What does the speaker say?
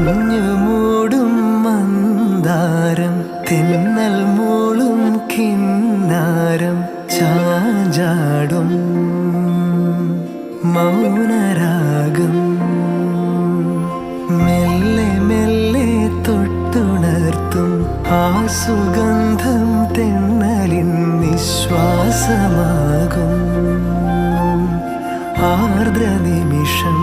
മഞ്ഞുമൂടും മന്ദാരം തെന്നൽ മൂളും കിന്നാരം ചാഞ്ചാടും മൗനരാഗം മെല്ലെ മെല്ലെ തൊട്ടുണർത്തും ആ സുഗന്ധം തെന്നലിൻ നിശ്വാസമാകും ആർദ്ര നിമിഷം